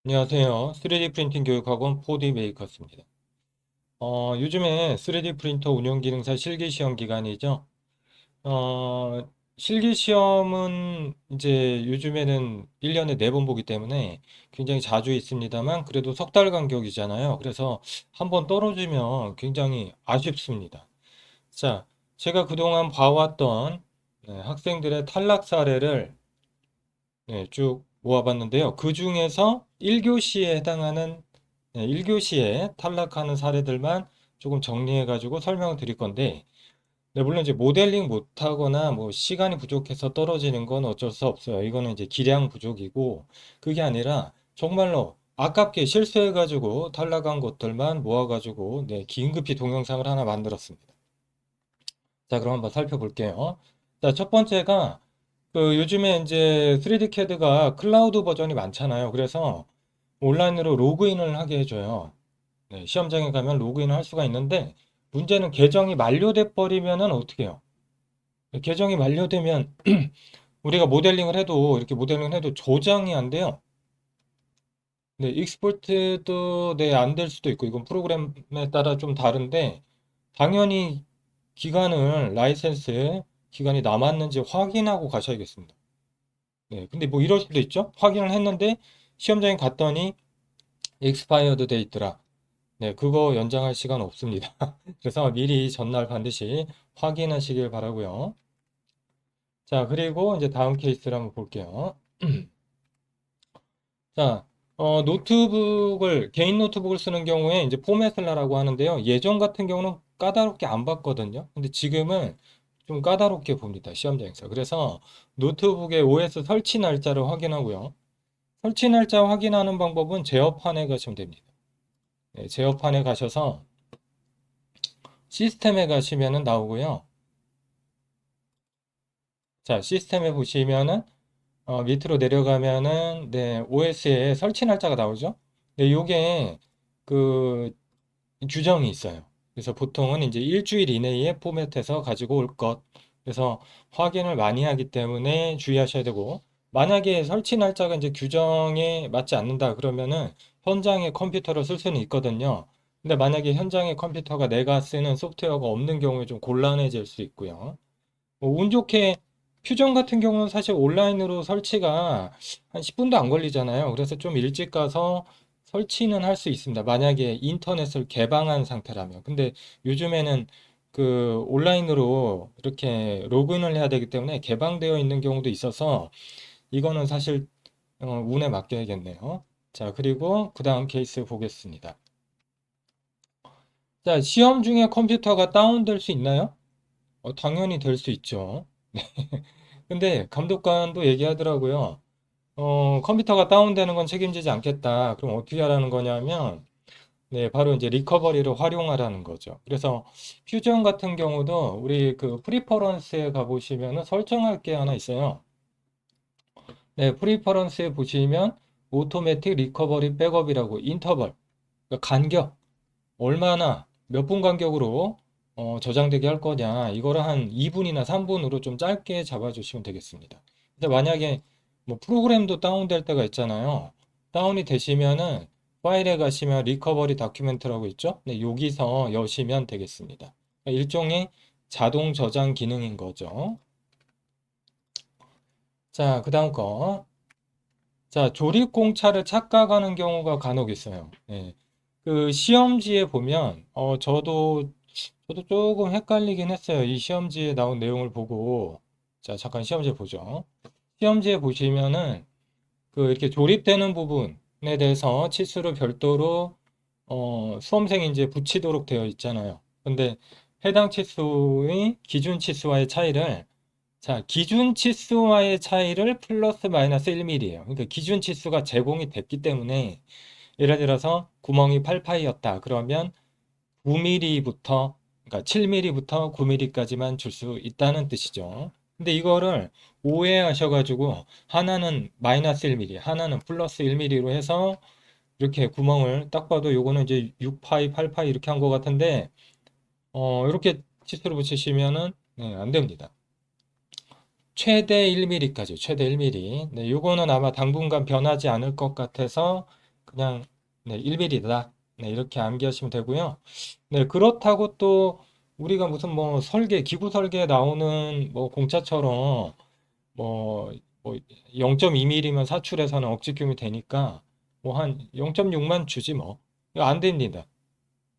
안녕하세요. 3D 프린팅 교육학원 4D 메이커스입니다. 요즘에 3D 프린터 운영 기능사 실기 시험 기간이죠. 실기 시험은 이제 요즘에는 1년에 4번 보기 때문에 굉장히 자주 있습니다만 그래도 석 달 간격이잖아요. 그래서 한번 떨어지면 굉장히 아쉽습니다. 자, 제가 그동안 봐왔던 학생들의 탈락 사례를 쭉 모아봤는데요. 그 중에서 1교시에 해당하는 1교시에 탈락하는 사례들만 조금 정리해가지고 설명을 드릴 건데, 물론 이제 모델링 못하거나 뭐 시간이 부족해서 떨어지는 건 어쩔 수 없어요. 이거는 이제 기량 부족이고, 그게 아니라 정말로 아깝게 실수해가지고 탈락한 것들만 모아가지고 긴급히 동영상을 하나 만들었습니다. 자, 그럼 한번 살펴볼게요. 자, 첫 번째가 요즘에 이제 3D CAD가 클라우드 버전이 많잖아요. 그래서 온라인으로 로그인을 하게 해줘요. 시험장에 가면 로그인을 할 수가 있는데 문제는 계정이 만료돼 버리면은 어떻게 해요? 계정이 만료되면 우리가 모델링을 해도 이렇게 모델링을 해도 저장이 안 돼요. 익스포트도 안 될 수도 있고 이건 프로그램에 따라 좀 다른데 당연히 기간을 라이센스 기간이 남았는지 확인하고 가셔야겠습니다. 근데 뭐 이럴 수도 있죠. 확인을 했는데 시험장에 갔더니 expired 돼 있더라. 그거 연장할 시간 없습니다. 그래서 미리 전날 반드시 확인하시길 바라고요. 자, 그리고 이제 다음 케이스를 한번 볼게요. 자, 개인 노트북을 쓰는 경우에 이제 포맷을 하라고 하는데요. 예전 같은 경우는 까다롭게 안 봤거든요. 근데 지금은 좀 까다롭게 봅니다. 시험장에서. 그래서 노트북의 OS 설치 날짜를 확인하고요. 설치 날짜 확인하는 방법은 제어판에 가시면 됩니다. 제어판에 가셔서 시스템에 가시면은 나오고요. 자, 시스템에 보시면은 밑으로 내려가면은 OS에 설치 날짜가 나오죠. 요게 그 규정이 있어요. 그래서 보통은 이제 일주일 이내에 포맷해서 가지고 올 것. 그래서 확인을 많이 하기 때문에 주의하셔야 되고, 만약에 설치 날짜가 이제 규정에 맞지 않는다 그러면은 현장에 컴퓨터를 쓸 수는 있거든요. 근데 만약에 현장에 컴퓨터가 내가 쓰는 소프트웨어가 없는 경우에 좀 곤란해질 수 있고요. 운 좋게 퓨전 같은 경우는 사실 온라인으로 설치가 한 10분도 안 걸리잖아요. 그래서 좀 일찍 가서 설치는 할 수 있습니다. 만약에 인터넷을 개방한 상태라면. 근데 요즘에는 온라인으로 이렇게 로그인을 해야 되기 때문에 개방되어 있는 경우도 있어서 이거는 사실 운에 맡겨야겠네요. 자, 그리고 그 다음 케이스 보겠습니다. 자, 시험 중에 컴퓨터가 다운될 수 있나요? 당연히 될 수 있죠. 근데 감독관도 얘기하더라고요. 컴퓨터가 다운되는 건 책임지지 않겠다. 그럼 어떻게 하라는 거냐면, 바로 이제 리커버리를 활용하라는 거죠. 그래서 퓨전 같은 경우도 우리 프리퍼런스에 가보시면은 설정할 게 하나 있어요. 프리퍼런스에 보시면 오토매틱 리커버리 백업이라고 인터벌, 그러니까 간격, 얼마나 몇 분 간격으로 저장되게 할 거냐. 이거를 한 2분이나 3분으로 좀 짧게 잡아주시면 되겠습니다. 근데 만약에 뭐 프로그램도 다운될 때가 있잖아요. 다운이 되시면은 파일에 가시면 리커버리 다큐멘트라고 있죠? 여기서 여시면 되겠습니다. 그러니까 일종의 자동 저장 기능인 거죠. 자, 그 다음 거. 자, 조립 공차를 착각하는 경우가 간혹 있어요. 시험지에 보면, 저도 조금 헷갈리긴 했어요. 이 시험지에 나온 내용을 보고. 자, 잠깐 시험지 보죠. 시험지에 보시면은, 이렇게 조립되는 부분에 대해서 치수를 별도로, 수험생이 이제 붙이도록 되어 있잖아요. 근데 해당 치수의 기준 치수와의 차이를 자, 기준 치수와의 차이를 플러스 마이너스 1mm예요. 그러니까 기준 치수가 제공이 됐기 때문에 예를 들어서 구멍이 8파이였다. 그러면 9mm부터 그러니까 7mm부터 9mm까지만 줄 수 있다는 뜻이죠. 근데 이거를 오해하셔가지고 하나는 마이너스 1mm, 하나는 플러스 1mm로 해서 이렇게 구멍을 딱 봐도 요거는 이제 6파이, 8파이 이렇게 한 것 같은데 이렇게 치수를 붙이시면은 안 됩니다. 최대 1mm까지, 최대 1mm. 요거는 아마 당분간 변하지 않을 것 같아서 그냥 네, 1mm다. 네, 이렇게 암기하시면 되고요. 네, 그렇다고 또 우리가 무슨 뭐 설계, 기구 설계에 나오는 뭐 공차처럼 뭐, 뭐 0.2mm면 사출해서는 억지규이 되니까 뭐 한 0.6만 주지 뭐. 이거 안 됩니다.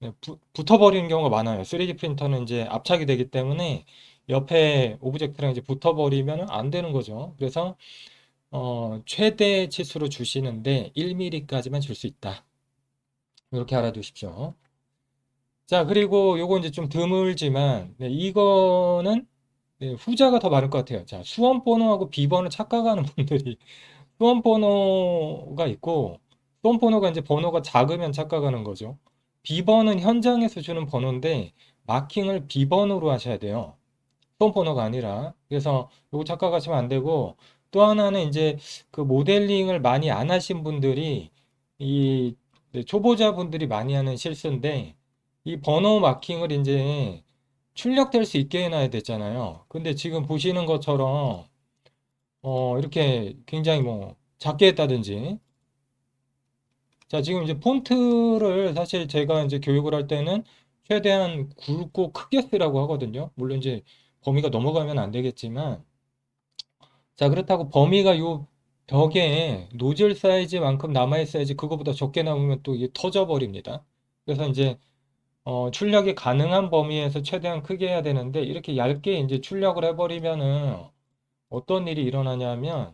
네, 붙어버리는 경우가 많아요. 3D 프린터는 이제 압착이 되기 때문에 옆에 오브젝트랑 이제 붙어버리면 안 되는 거죠. 그래서 최대 치수로 주시는데 1mm까지만 줄 수 있다. 이렇게 알아두십시오. 자, 그리고 요거 이제 좀 드물지만 네, 이거는 네, 후자가 더 많을 것 같아요. 자, 수험 번호하고 비번을 착각하는 분들이 수험 번호가 있고 수험 번호가 이제 번호가 작으면 착각하는 거죠. 비번은 현장에서 주는 번호인데 마킹을 비번으로 하셔야 돼요. 수험 번호가 아니라. 그래서 요거 착각하시면 안 되고 또 하나는 이제 그 모델링을 많이 안 하신 분들이 이 네, 초보자분들이 많이 하는 실수인데 이 번호 마킹을 이제 출력될 수 있게 해놔야 되잖아요. 근데 지금 보시는 것처럼 이렇게 굉장히 뭐 작게 했다든지 자 지금 이제 폰트를 사실 제가 이제 교육을 할 때는 최대한 굵고 크게 쓰라고 하거든요. 물론 이제 범위가 넘어가면 안 되겠지만 자 그렇다고 범위가 요 벽에 노즐 사이즈만큼 남아있어야지 그거보다 적게 나오면 또 이게 터져 버립니다. 그래서 이제 출력이 가능한 범위에서 최대한 크게 해야 되는데 이렇게 얇게 이제 출력을 해버리면은 어떤 일이 일어나냐면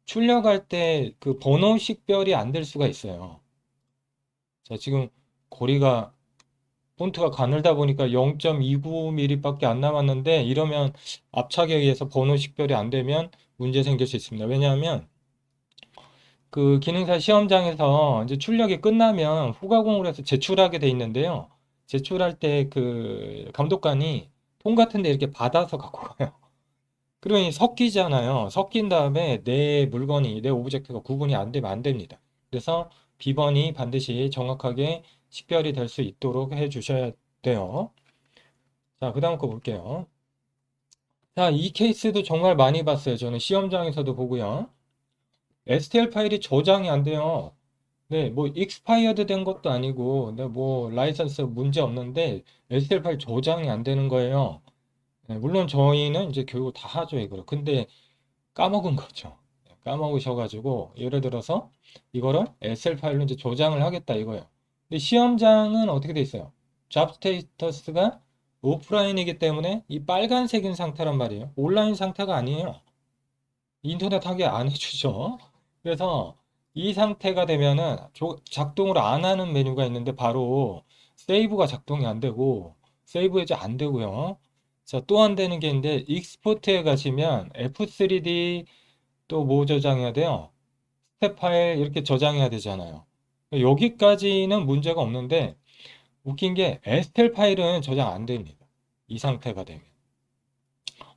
출력할 때 그 번호 식별이 안 될 수가 있어요. 자, 지금 거리가 폰트가 가늘다 보니까 0.29mm밖에 안 남았는데 이러면 압착에 의해서 번호 식별이 안 되면 문제 생길 수 있습니다. 왜냐하면 그 기능사 시험장에서 이제 출력이 끝나면 후가공을 해서 제출하게 돼 있는데요. 제출할 때 그 감독관이 통 같은데 이렇게 받아서 갖고 가요. 그러니 섞이잖아요. 섞인 다음에 내 물건이, 내 오브젝트가 구분이 안 되면 안 됩니다. 그래서 비번이 반드시 정확하게 식별이 될 수 있도록 해 주셔야 돼요. 자, 그 다음 거 볼게요. 자, 이 케이스도 정말 많이 봤어요. 저는 시험장에서도 보고요. STL 파일이 저장이 안 돼요. 네, 뭐 익스파이어드 된 것도 아니고, 네, 뭐 라이선스 문제 없는데 STL 파일 저장이 안 되는 거예요. 네, 물론 저희는 이제 교육을 다 하죠, 이거를. 근데 까먹은 거죠. 까먹으셔가지고 예를 들어서 이거를 엑셀 파일로 이제 저장을 하겠다 이거예요. 근데 시험장은 어떻게 돼 있어요? 잡 스테이터스가 오프라인이기 때문에 이 빨간색인 상태란 말이에요. 온라인 상태가 아니에요. 인터넷 하게 안 해주죠. 그래서 이 상태가 되면은 작동을 안 하는 메뉴가 있는데 바로 세이브가 작동이 안 되고 세이브 해제 안 되고요. 자, 또 안 되는 게 있는데 익스포트에 가시면 F3D 또 뭐 저장해야 돼요? 스텝 파일 이렇게 저장해야 되잖아요. 여기까지는 문제가 없는데 웃긴 게 에스텔 파일은 저장 안 됩니다. 이 상태가 되면.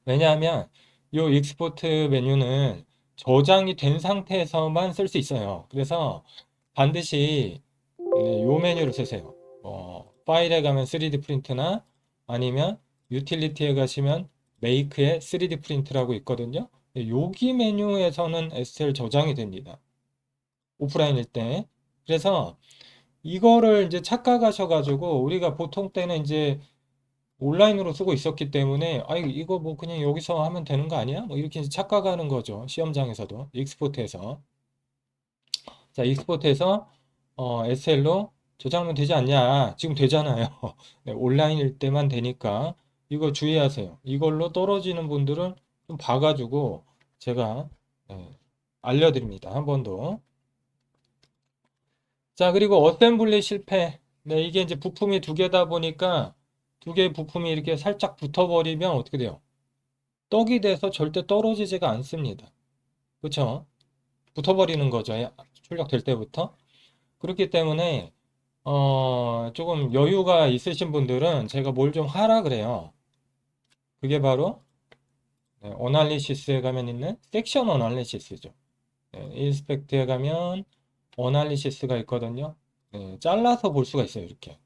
왜냐하면 이 익스포트 메뉴는 저장이 된 상태에서만 쓸 수 있어요. 그래서 반드시 네, 요 메뉴를 쓰세요. 파일에 가면 3D 프린트나 아니면 유틸리티에 가시면 메이크에 3D 프린트라고 있거든요. 여기 메뉴에서는 STL 저장이 됩니다. 오프라인일 때. 그래서 이거를 이제 착각하셔가지고 우리가 보통 때는 이제 온라인으로 쓰고 있었기 때문에 아 이거 뭐 그냥 여기서 하면 되는 거 아니야? 뭐 이렇게 이제 착각하는 거죠. 시험장에서도 익스포트에서. 자, 익스포트에서 SL로 저장하면 되지 않냐? 지금 되잖아요. 네, 온라인일 때만 되니까 이거 주의하세요. 이걸로 떨어지는 분들은 좀 봐가지고 제가 네, 알려드립니다. 한 번 더. 자, 그리고 어셈블리 실패. 네, 이게 이제 부품이 두 개다 보니까 두 개의 부품이 이렇게 살짝 붙어버리면 어떻게 돼요? 떡이 돼서 절대 떨어지지가 않습니다. 그쵸? 붙어버리는 거죠. 출력될 때부터. 그렇기 때문에 조금 여유가 있으신 분들은 제가 뭘 좀 하라 그래요. 그게 바로 네, 어널리시스에 가면 있는 섹션 어널리시스죠. 네, 인스펙트에 가면 어널리시스가 있거든요. 네, 잘라서 볼 수가 있어요. 이렇게.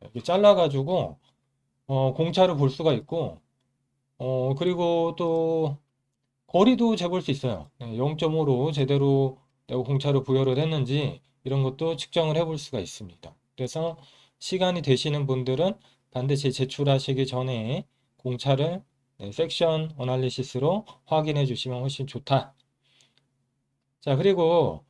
이렇게 잘라가지고 공차를 볼 수가 있고 그리고 또 거리도 재볼 수 있어요. 0.5로 제대로 내가 공차를 부여를 했는지 이런 것도 측정을 해볼 수가 있습니다. 그래서 시간이 되시는 분들은 반드시 제출하시기 전에 공차를 섹션 어널리시스로 확인해 주시면 훨씬 좋다. 자, 그리고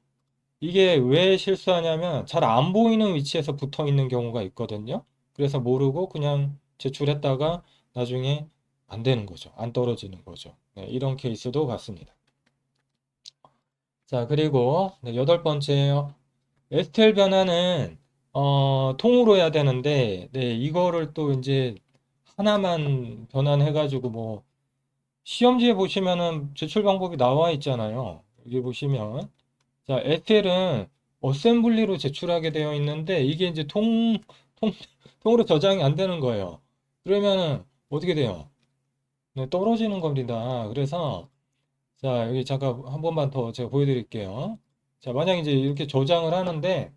이게 왜 실수하냐면 잘 안 보이는 위치에서 붙어 있는 경우가 있거든요. 그래서 모르고 그냥 제출했다가 나중에 안 되는 거죠. 안 떨어지는 거죠. 네, 이런 케이스도 봤습니다. 자, 그리고 네, 여덟 번째요. STL 변화는 통으로 해야 되는데 네, 이거를 또 이제 하나만 변환해가지고 뭐 시험지에 보시면은 제출 방법이 나와 있잖아요. 여기 보시면 자, STL은 어셈블리로 제출하게 되어 있는데 이게 이제 통, 통으로 저장이 안 되는 거예요. 그러면은 어떻게 돼요? 네, 떨어지는 겁니다. 그래서 자, 여기 잠깐 한 번만 더 제가 보여드릴게요. 자, 만약 이제 이렇게 저장을 하는데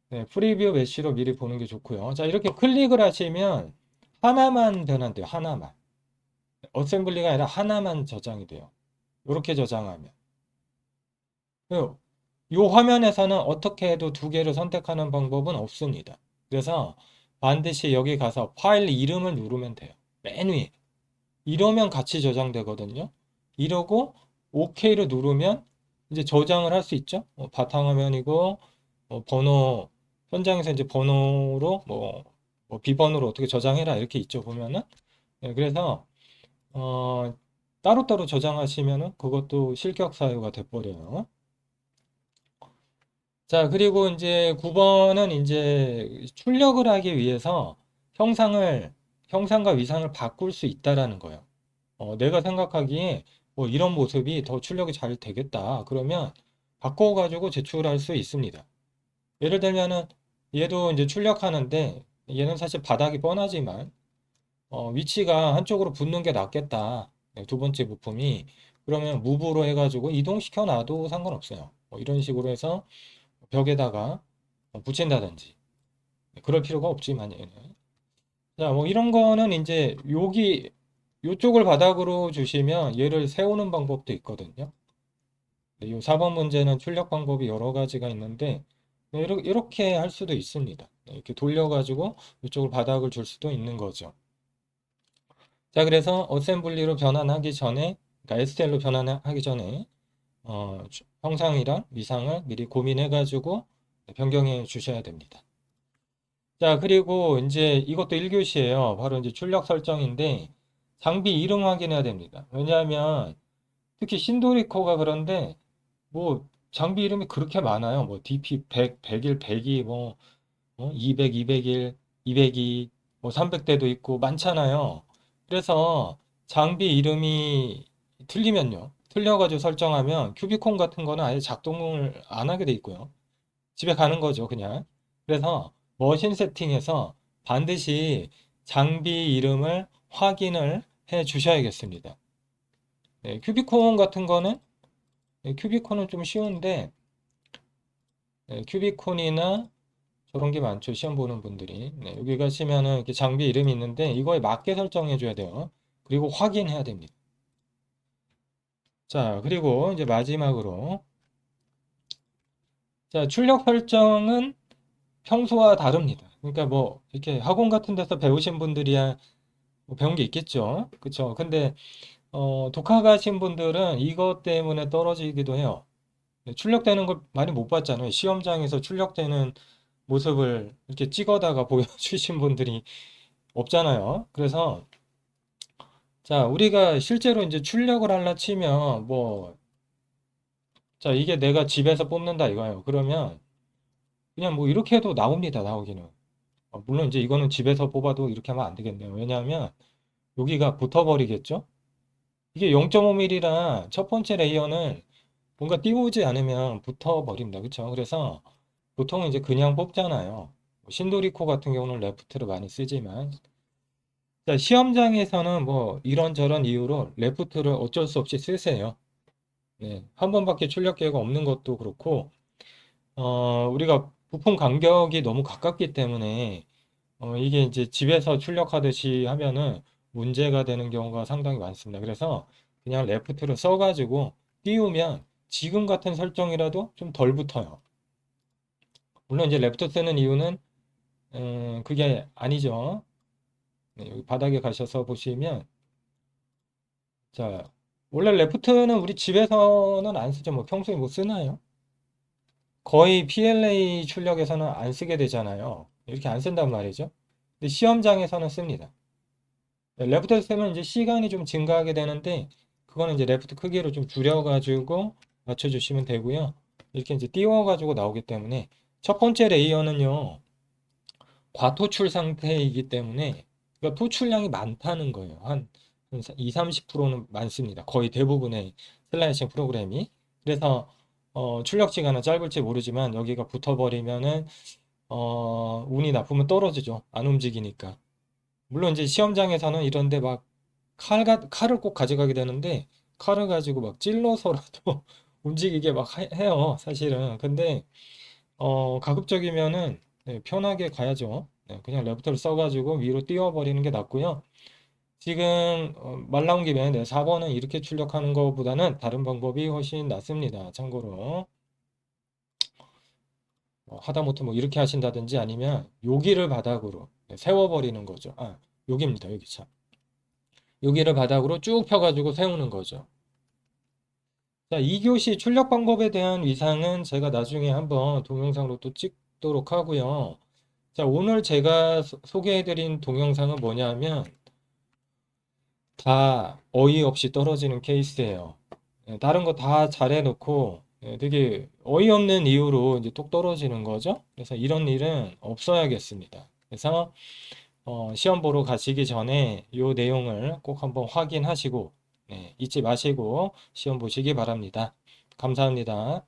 네, 프리뷰 메시로 미리 보는 게 좋고요. 자, 이렇게 클릭을 하시면 하나만 변환돼요. 하나만. 어셈블리가 아니라 하나만 저장이 돼요. 이렇게 저장하면. 이 화면에서는 어떻게 해도 두 개를 선택하는 방법은 없습니다. 그래서 반드시 여기 가서 파일 이름을 누르면 돼요. 맨 위에. 이러면 같이 저장되거든요. 이러고 OK를 누르면 이제 저장을 할 수 있죠. 바탕화면이고 번호 현장에서 이제 번호로 뭐 비번으로 어떻게 저장해라 이렇게 있죠 보면은. 네, 그래서 어, 따로따로 저장하시면은 그것도 실격 사유가 돼버려요. 자, 그리고 이제 9번은 이제 출력을 하기 위해서 형상과 위상을 바꿀 수 있다라는 거예요. 내가 생각하기에 뭐 이런 모습이 더 출력이 잘 되겠다. 그러면 바꿔가지고 제출할 수 있습니다. 예를 들면은 얘도 이제 출력하는데 얘는 사실 바닥이 뻔하지만 위치가 한쪽으로 붙는 게 낫겠다. 네, 두 번째 부품이 그러면 무브로 해가지고 이동시켜 놔도 상관없어요. 이런 식으로 해서 벽에다가 붙인다든지 그럴 필요가 없지만 얘는 자, 뭐 이런 거는 이제 여기 요쪽을 바닥으로 주시면 얘를 세우는 방법도 있거든요. 네, 요 4번 문제는 출력 방법이 여러 가지가 있는데 네, 이렇게 할 수도 있습니다. 네, 이렇게 돌려가지고 이쪽을 바닥을 줄 수도 있는 거죠. 자, 그래서 어셈블리로 변환하기 전에, 그러니까 STL로 변환하기 전에 형상이랑 위상을 미리 고민해가지고 변경해 주셔야 됩니다. 자, 그리고 이제 이것도 1교시예요. 바로 이제 출력 설정인데 장비 이름 확인해야 됩니다. 왜냐하면 특히 신도리코가 그런데 뭐 장비 이름이 그렇게 많아요. 뭐 DP 100, 101, 102, 뭐 200, 201, 202, 뭐 300대도 있고 많잖아요. 그래서 장비 이름이 틀리면요. 틀려가지고 설정하면 큐비콘 같은 거는 아예 작동을 안 하게 돼 있고요. 집에 가는 거죠, 그냥. 그래서 머신 세팅에서 반드시 장비 이름을 확인을 해 주셔야겠습니다. 네, 큐비콘 같은 거는 큐비콘은 좀 쉬운데 큐비콘이나 저런 게 많죠. 시험 보는 분들이. 네, 여기 가시면은 이렇게 장비 이름이 있는데 이거에 맞게 설정해 줘야 돼요. 그리고 확인해야 됩니다. 자, 그리고 이제 마지막으로 자, 출력 설정은 평소와 다릅니다. 그러니까 뭐 이렇게 학원 같은 데서 배우신 분들이야 뭐 배운 게 있겠죠. 그쵸? 근데 독학 하신 분들은 이것 때문에 떨어지기도 해요. 네, 출력되는 걸 많이 못 봤잖아요. 시험장에서 출력되는 모습을 이렇게 찍어다가 보여주신 분들이 없잖아요. 그래서 자, 우리가 실제로 이제 출력을 할라 치면 뭐 자, 이게 내가 집에서 뽑는다 이거예요. 그러면 그냥 뭐 이렇게 해도 나옵니다. 나오기는. 물론 이제 이거는 집에서 뽑아도 이렇게 하면 안 되겠네요. 왜냐하면 여기가 붙어버리겠죠? 이게 0.5mm라 첫 번째 레이어는 뭔가 띄우지 않으면 붙어버립니다. 그쵸? 그래서 보통 이제 그냥 뽑잖아요. 신도리코 같은 경우는 레프트를 많이 쓰지만 자, 시험장에서는 뭐 이런저런 이유로 레프트를 어쩔 수 없이 쓰세요. 네, 한 번밖에 출력 기회가 없는 것도 그렇고 우리가 부품 간격이 너무 가깝기 때문에 이게 이제 집에서 출력하듯이 하면은 문제가 되는 경우가 상당히 많습니다. 그래서 그냥 레프트를 써가지고 띄우면 지금 같은 설정이라도 좀 덜 붙어요. 물론 이제 레프트 쓰는 이유는 그게 아니죠. 네, 여기 바닥에 가셔서 보시면 자, 원래 레프트는 우리 집에서는 안 쓰죠. 뭐 평소에 뭐 쓰나요? 거의 PLA 출력에서는 안 쓰게 되잖아요. 이렇게 안 쓴단 말이죠. 근데 시험장에서는 씁니다. 레프트 쓰면 이제 시간이 좀 증가하게 되는데 그거는 이제 레프트 크기를 좀 줄여가지고 맞춰주시면 되고요. 이렇게 이제 띄워가지고 나오기 때문에 첫 번째 레이어는요. 과토출 상태이기 때문에 그러니까 토출량이 많다는 거예요. 한 2, 30%는 많습니다. 거의 대부분의 슬라이싱 프로그램이. 그래서 출력 시간은 짧을지 모르지만 여기가 붙어버리면은 운이 나쁘면 떨어지죠. 안 움직이니까. 물론 이제 시험장에서는 이런데 막 칼을 꼭 가져가게 되는데 칼을 가지고 막 찔러서라도 움직이게 막 해요. 사실은. 근데 가급적이면은 네, 편하게 가야죠. 네, 그냥 레프트를 써가지고 위로 띄워버리는 게 낫고요. 지금 말 나온 김에 네, 4번은 이렇게 출력하는 것보다는 다른 방법이 훨씬 낫습니다. 참고로 하다못해 뭐 이렇게 하신다든지 아니면 여기를 바닥으로 네, 세워버리는 거죠. 아, 여기입니다. 여기 참. 여기를 바닥으로 쭉 펴가지고 세우는 거죠. 자, 2교시 출력 방법에 대한 위상은 제가 나중에 한번 동영상으로 또 찍도록 하고요. 자, 오늘 제가 소개해드린 동영상은 뭐냐면 다 어이없이 떨어지는 케이스예요. 다른 거 다 잘해놓고 되게 어이없는 이유로 이제 뚝 떨어지는 거죠. 그래서 이런 일은 없어야겠습니다. 그래서 시험 보러 가시기 전에 이 내용을 꼭 한번 확인하시고 잊지 마시고 시험 보시기 바랍니다. 감사합니다.